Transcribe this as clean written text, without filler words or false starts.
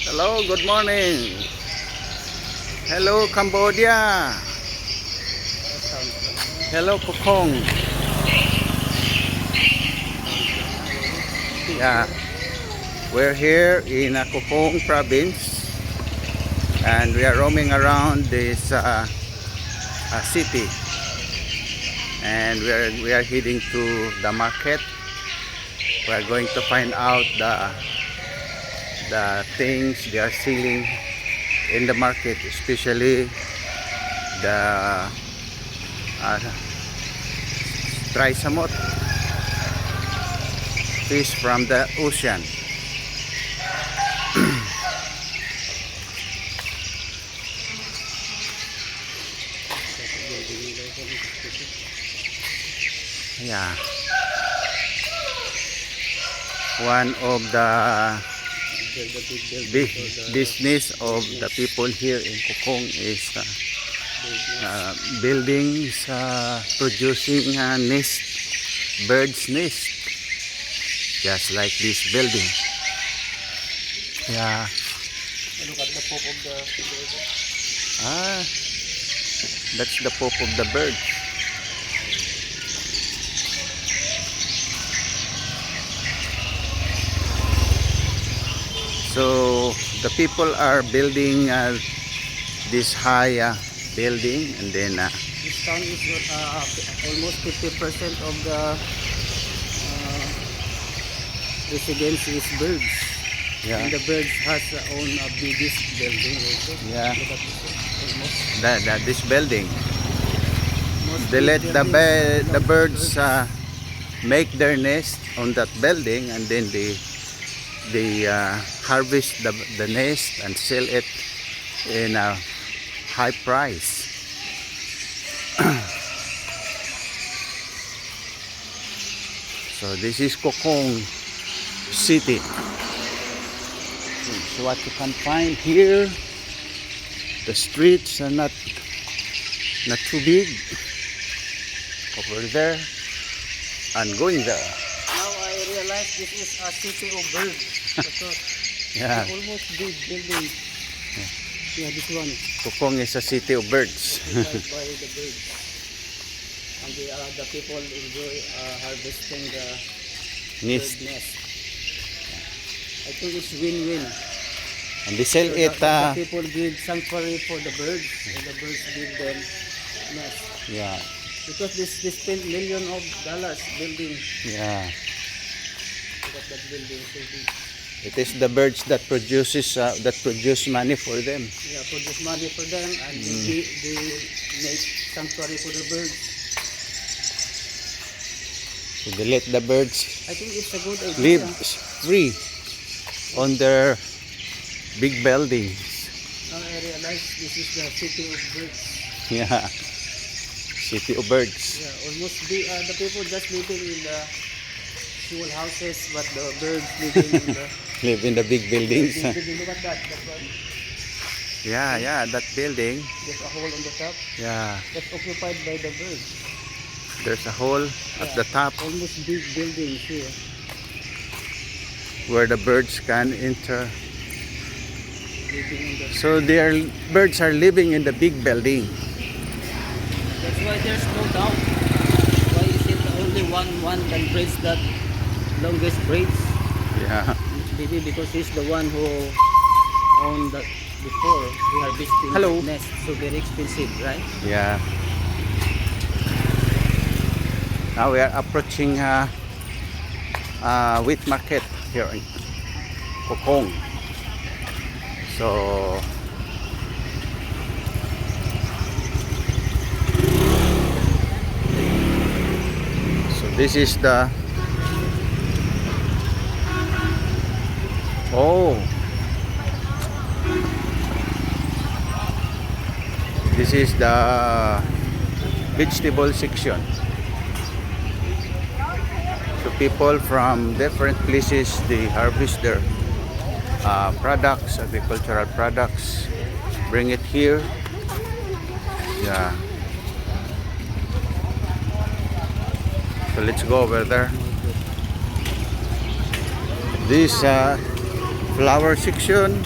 Hello, good morning. Hello, Cambodia. Hello, Kokong. Yeah, we're here in Kokong province and we are roaming around this city, and we are heading to the market. We are going to find out the things they are selling in the market, especially the trisamot, fish from the ocean. Yeah, one of the business of the people here in Kokong is buildings, producing birds nest, just like this building. Yeah. Look at the pop of the bird. That's the pop of the bird. So the people are building this high building, and then This town is almost 50% of the residents is birds. yeah, And the birds has own biggest building also. yeah, Look at this, almost. this building. Most They let big buildings, the birds make their nest on that building, and then they harvest the nest and sell it in a high price. So this is Kokong City. So what you can find here, the streets are not too big. Over there and going there. Now I realize this is a city of birds. Because Yeah, almost big building. Yeah, this one. Kokong is a city of birds. Occupied by the birds. And the people enjoy harvesting the Nest. bird nest. I think it's win-win. And they sell So it. the people give sanctuary for the birds, and the birds give them nest. Yeah, Because they spend $millions building. yeah. Look at that building, so big. It is the birds that produce money for them. Yeah, produce money for them, and they make sanctuary for the birds. So they let the birds I think it's a good idea. live free on their big buildings. Now I realize this is the city of birds. Yeah, city of birds. Yeah, almost the people just living in the small houses, but the birds living in the Live in the big buildings. big building. Look at that. That's one. Yeah, that building. There's a hole on the top. Yeah, That's occupied by the birds. there's a hole at the top Almost big buildings here. where the birds can enter. Living in the. So their birds are living in the big building. That's why there's no doubt. Why is it only one can breeds that longest breeds? Yeah, Maybe because he's the one who owned that before. We are harvesting Hello. the nest, so very expensive, right? yeah. Now we are approaching wheat market here in Kokong. So this is the this is the vegetable section. So people from different places, they harvest their products, agricultural products, bring it here. Yeah. So let's go over there. This flower section